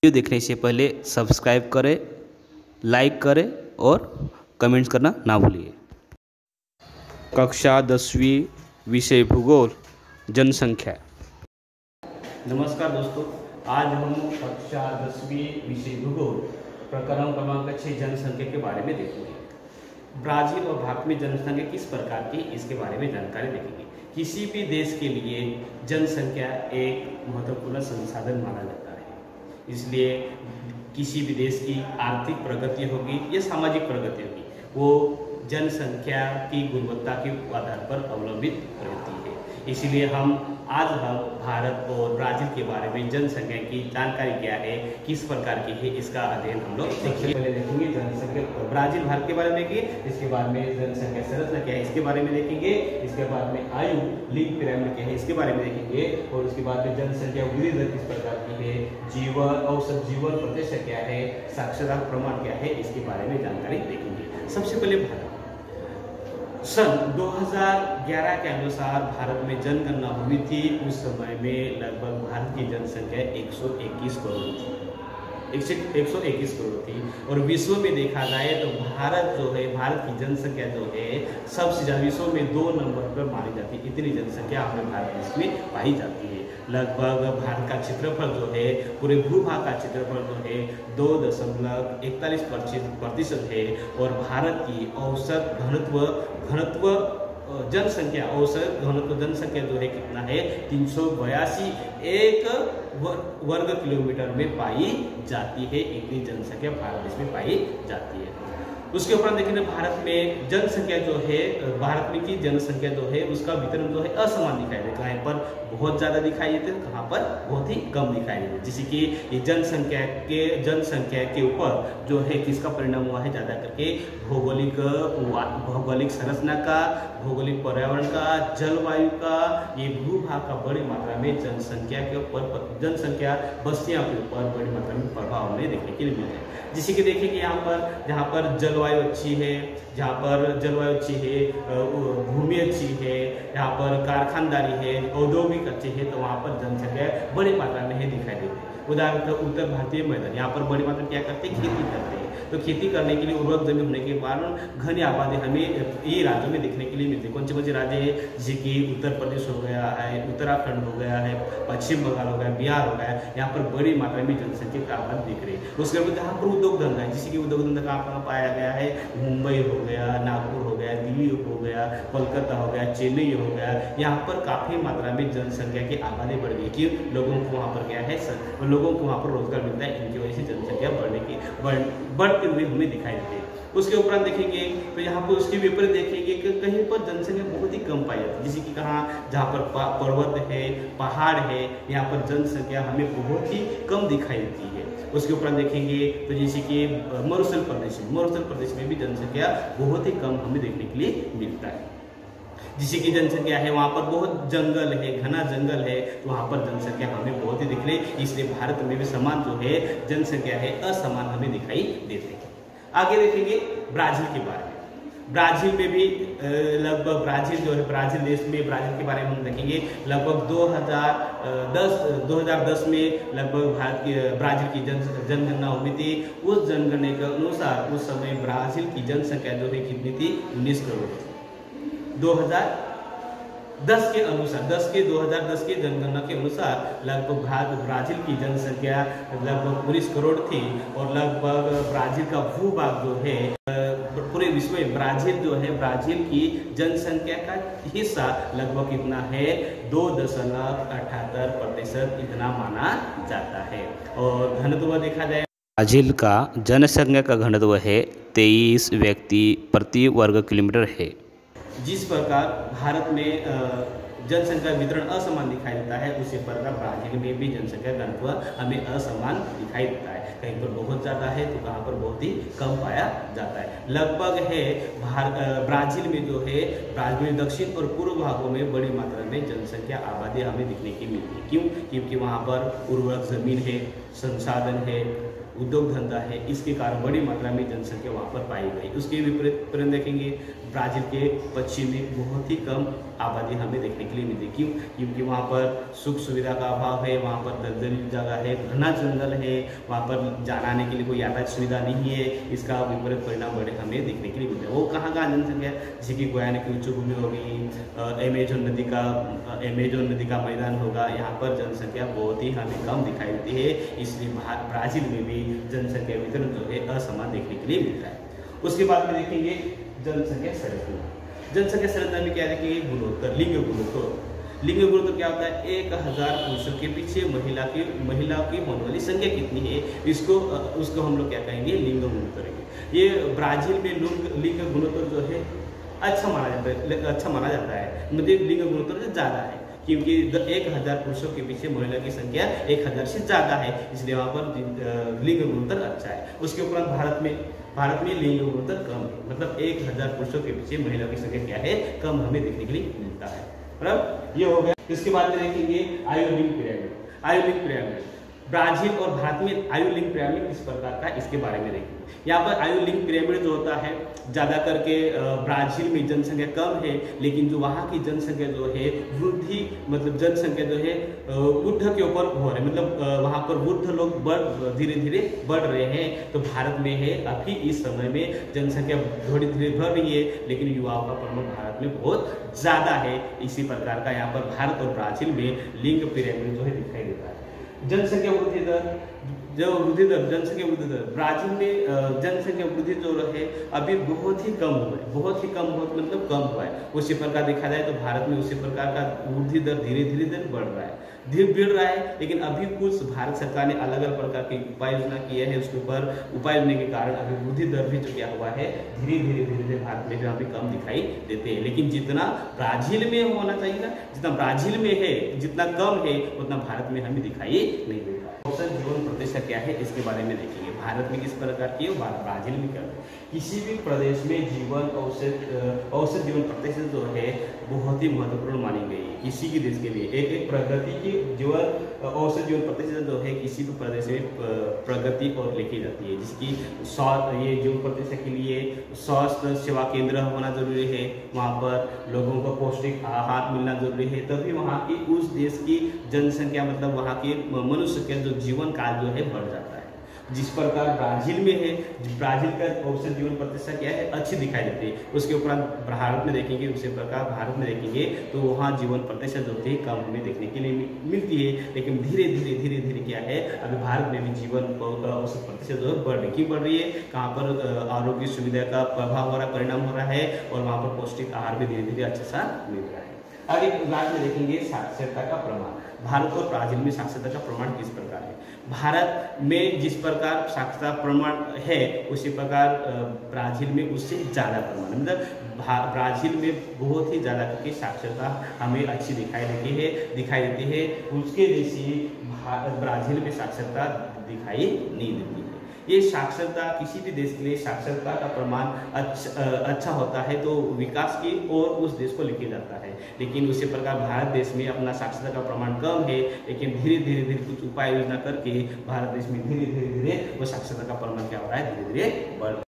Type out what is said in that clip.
Video देखने से पहले सब्सक्राइब करें, लाइक करें और कमेंट्स करना ना भूलिए। कक्षा 10वीं विषय भूगोल जनसंख्या। नमस्कार दोस्तों, आज हम कक्षा 10वीं विषय भूगोल प्रकरण क्रमांक 6 जनसंख्या के बारे में देखेंगे। ब्राजील और भारत में जनसंख्या किस प्रकार की, इसके बारे में जानकारी देखेंगे। किसी भी देश के लिए जनसंख्या एक महत्वपूर्ण संसाधन माना जाता है, इसलिए किसी भी देश की आर्थिक प्रगति होगी या सामाजिक प्रगति होगी, वो जनसंख्या की गुणवत्ता के आधार पर अवलंबित रहती है। इसलिए आज हम भारत और ब्राजील के बारे में जनसंख्या की जानकारी क्या है, किस प्रकार की है, इसका अध्ययन हम लोग सबसे पहले देखेंगे। जनसंख्या ब्राजील भारत के बारे में देखेंगे, इसके बाद में जनसंख्या संरचना क्या है इसके बारे में देखेंगे, इसके बाद में आयु लिंग पिरामिड क्या है इसके बारे में देखेंगे, और उसके बाद में जनसंख्या वृद्धि दर किस प्रकार की है, जीवन औसत जीवन प्रतिशत क्या है, साक्षरता प्रमाण क्या है, इसके बारे में जानकारी देखेंगे। सबसे पहले भारत। सन 2011 के अनुसार भारत में जनगणना हुई थी। उस समय में लगभग भारत की जनसंख्या 121 करोड़ थी, 121 करोड़ थी। और विश्व में देखा जाए तो भारत जो है, भारत की जनसंख्या जो है सबसे ज्यादा विश्व में 2 नंबर पर मानी जाती है। इतनी जनसंख्या हमें भारत देश में पाई जाती है। लगभग भारत का क्षेत्रफल जो है, पूरे भूभाग का क्षेत्रफल जो है 2.41% है। और भारत की औसत जनसंख्या जो है कितना है, 382 एक वर्ग किलोमीटर में पाई जाती है। इतनी जनसंख्या भारत देश में पाई जाती है। उसके ऊपर देखेंगे भारत में जनसंख्या जो है, भारत में की जनसंख्या जो है उसका वितरण जो है असमान दिखाई देता है। कहाँ पर बहुत ज्यादा दिखाई देते हैं, कहाँ पर बहुत ही कम दिखाई देते हैं। जैसे कि ये जनसंख्या के ऊपर जो है किसका परिणाम हुआ है, ज्यादा करके भौगोलिक संरचना का, भौगोलिक पर्यावरण का, जलवायु का, ये भूभाग का बड़ी मात्रा में जनसंख्या के ऊपर, जनसंख्या बस्तियों के ऊपर बड़ी मात्रा में प्रभाव हमें देखने के लिए मिलता है। जैसे कि देखिए कि जहाँ पर जलवायु अच्छी है, भूमि अच्छी है, यहाँ पर कारखानदारी है, औद्योगिक अच्छे है, तो वहाँ पर जनसंख्या बड़ी मात्रा में है दिखाई देती है। उदाहरण उत्तर भारतीय मैदान, यहाँ पर बड़ी मात्रा में क्या करते हैं, खेती करते हैं। तो खेती करने के लिए उर्वरक जमीन होने के कारण घनी आबादी हमें ये राज्यों में देखने के लिए मिलती है। कौन से राज्य है, जैसे कि उत्तर प्रदेश हो गया है, उत्तराखंड हो गया है, पश्चिम बंगाल हो गया, बिहार हो गया, यहाँ पर बड़ी मात्रा में जनसंख्या का आबादी दिख रही है। उसके बाद जहाँ पर उद्योग धंधा है, जैसे कि उद्योग धंधा कहाँ पाया गया है, मुंबई हो गया, नागपुर हो गया, दिल्ली हो गया, कोलकाता हो गया, चेन्नई हो गया, यहाँ पर काफी मात्रा में जनसंख्या की आबादी बढ़ गई कि लोगों को वहाँ पर क्या है, लोगों को वहाँ पर रोजगार मिलता है। इनकी वजह से जनसंख्या बढ़ते हुए हमें दिखाई देती है। उसके उपरांत देखेंगे तो यहाँ पर उसके विपरीत देखेंगे कि कहीं पर जनसंख्या बहुत ही कम पाई जाती है। जैसे कि जहाँ पर पर्वत है, पहाड़ है, यहाँ पर जनसंख्या हमें बहुत ही कम दिखाई देती है। उसके उपरांत देखेंगे तो जैसे कि मरुस्थल प्रदेश में भी जनसंख्या बहुत ही कम हमें देखने के लिए मिलता है। जिसकी की जनसंख्या है, वहाँ पर बहुत जंगल है, घना जंगल है, तो वहाँ पर जनसंख्या हमें बहुत ही दिख रही है। इसलिए भारत में भी समान जो है जनसंख्या है, असमान हमें दिखाई देते हैं। आगे देखेंगे ब्राजील के बारे में। ब्राजील में भी लगभग ब्राजील जो है, ब्राजील देश में ब्राजील के बारे में हम देखेंगे। लगभग 2010 में लगभग ब्राजील की जनगणना हुई थी। उस जनगणना के अनुसार उस समय ब्राजील की जनसंख्या जो है कितनी थी, 19 करोड़ थी। 2010 के जनगणना के अनुसार लगभग ब्राजील की जनसंख्या लगभग 19 करोड़ थी। और लगभग ब्राजील का भूभाग जो है, पूरे विश्व में ब्राजील की जनसंख्या का हिस्सा लगभग कितना है, 2.78% इतना माना जाता है। और घनत्व देखा जाए, ब्राजील का जनसंख्या का घनत्व है 23 व्यक्ति प्रति वर्ग किलोमीटर है। जिस प्रकार भारत में जनसंख्या वितरण असमान दिखाई देता है, उसी प्रकार ब्राजील में भी जनसंख्या घनत्व हमें असमान दिखाई देता है। कहीं पर बहुत ज़्यादा है तो कहाँ पर बहुत ही कम पाया जाता है। लगभग है ब्राजील में जो है, ब्राजील में दक्षिण और पूर्व भागों में बड़ी मात्रा में जनसंख्या आबादी हमें दिखने की मिलती है। क्यों? क्योंकि वहाँ पर उर्वरक जमीन है, संसाधन है, उद्योग धंधा है, इसके कारण बड़ी मात्रा में जनसंख्या वहाँ पर पाई गई। उसके विपरीत देखेंगे ब्राजील के पश्चिम में बहुत ही कम आबादी हमें देखने के लिए मिलती है। क्यों? क्योंकि वहाँ पर सुख सुविधा का अभाव है, वहाँ पर दलदली जगह है, घना जंगल है, वहाँ पर जाने आने के लिए कोई यातायात सुविधा नहीं है। इसका विपरीत परिणाम बड़े हमें देखने के लिए मिलते हैं। वो कहाँ जनसंख्या, जैसे कि गुयाना की उच्च भूमि होगी, अमेजोन नदी का मैदान होगा, यहाँ पर जनसंख्या बहुत ही हमें कम दिखाई देती है। इसलिए ब्राज़ील में भी जनसंख्या वितरण जो है असमान देखने के लिए मिलता है। उसके बाद में देखेंगे जनसंख्या संरचना। जनसंख्या संरचना में क्या देखेंगे? गुणोत्तर, लिंग गुणोत्तर। लिंग गुणोत्तर क्या होता है? 1000 पुरुषों के पीछे महिला की होने वाली संख्या कितनी है, उसको हम लोग क्या कहेंगे? लिंग गुणोत्तर। ये ब्राज़ील में लिंग गुणोत्तर जो है अच्छा माना जाता है, मतलब लिंग गुणोत्तर ज़्यादा है, क्योंकि 1000 पुरुषों के पीछे महिला की संख्या 1000 से ज़्यादा है, इसलिए वहाँ पर लिंग गुणोत्तर अच्छा है। उसके उपरांत भारत में लिंग गुणोत्तर कम है, मतलब 1000 पुरुषों के पीछे महिला की संख्या क्या है? कम हमें देखने के लिए मिलता है। बराबर, ये हो गया। इसके बाद में देखेंगे आयु लिंग पिरामिड। ब्राज़ील और भारत में आयु लिंग पिरामिड किस प्रकार का, इसके बारे में देखेंगे। यहाँ पर आयु लिंग पिरामिड जो होता है, ज़्यादा करके ब्राज़ील में जनसंख्या कम है, लेकिन जो वहाँ की जनसंख्या जो है वृद्धि, मतलब जनसंख्या जो है वृद्ध के ऊपर हो रही है, मतलब वहाँ पर वृद्ध लोग धीरे धीरे बढ़ रहे हैं। तो भारत में है अभी इस समय में जनसंख्या थोड़ी धीरे बढ़ रही है, लेकिन युवाओं का प्रमाण भारत में बहुत ज़्यादा है। इसी प्रकार का यहाँ पर भारत और ब्राज़ील में लिंग पिरामिड जो है दिखाई देता है। जनसंख्या वृद्धि दर, जनसंख्या वृद्धि दर ब्राज़ील में जनसंख्या वृद्धि जो है अभी बहुत ही कम हुआ है, मतलब कम हुआ है। उसी प्रकार देखा जाए तो भारत में उसी प्रकार का वृद्धि दर धीरे धीरे बढ़ रहा है, लेकिन अभी कुछ भारत सरकार ने अलग अलग प्रकार की उपाय योजना किए हैं। उसके ऊपर उपाय होने के कारण अभी वृद्धि दर भी जो क्या हुआ है धीरे धीरे भारत में भी अभी कम दिखाई देते हैं। लेकिन जितना ब्राज़ील में होना चाहिए ना, जितना ब्राज़ील में है, जितना कम है, उतना भारत में हमें दिखाई नहीं देता। औसत जीवन प्रतिशत क्या है, इसके बारे में देखेंगे। भारत में किस प्रकार की है, ब्राज़ील में क्या है। किसी भी प्रदेश में औसत जीवन प्रतिशत जो है बहुत ही महत्वपूर्ण मानी गई है किसी भी देश के लिए। एक प्रगति की औसत जीवन प्रतिशत जो है किसी भी प्रदेश में प्रगति और लिखी जाती है, जिसकी ये जीवन प्रतिशत के लिए स्वास्थ्य सेवा केंद्र होना जरूरी है, वहाँ पर लोगों को पौष्टिक आहार मिलना जरूरी है, तभी वहाँ की उस देश की जनसंख्या, मतलब वहाँ के मनुष्य के जो जीवन काल जो है बढ़ जाता है। जिस प्रकार ब्राज़ील में है, ब्राज़ील का औसत जीवन प्रतिशत क्या है, अच्छी दिखाई देती है। उसके उपरांत भारत में देखेंगे, उसी प्रकार भारत में देखेंगे तो वहाँ जीवन प्रतिशत जो होती है कम हमें देखने के लिए मिलती है। लेकिन धीरे धीरे क्या है, अभी भारत में भी जीवन औसत प्रतिशत जो बढ़ रही है। कहाँ पर आरोग्य सुविधा का प्रभाव हो रहा है, परिणाम हो रहा है, और वहाँ पर पौष्टिक आहार भी धीरे धीरे अच्छा सा मिल रहा है। आगे बाद में देखेंगे साक्षरता का प्रमाण। भारत और ब्राज़ील में साक्षरता का प्रमाण किस प्रकार है। भारत में जिस प्रकार साक्षरता प्रमाण है, उसी प्रकार ब्राज़ील में उससे ज़्यादा प्रमाण, मतलब ब्राज़ील में बहुत ही ज़्यादा करके साक्षरता हमें अच्छी दिखाई देती है। उसके जैसी ब्राज़ील में साक्षरता दिखाई नहीं देती है। ये साक्षरता किसी भी देश के लिए साक्षरता का प्रमाण अच्छा होता है तो विकास की ओर उस देश को लेके जाता है। लेकिन उसी प्रकार भारत देश में अपना साक्षरता का प्रमाण कम है, लेकिन धीरे धीरे कुछ उपाय योजना करके भारत देश में धीरे धीरे वो साक्षरता का प्रमाण क्या हो रहा है, धीरे धीरे बढ़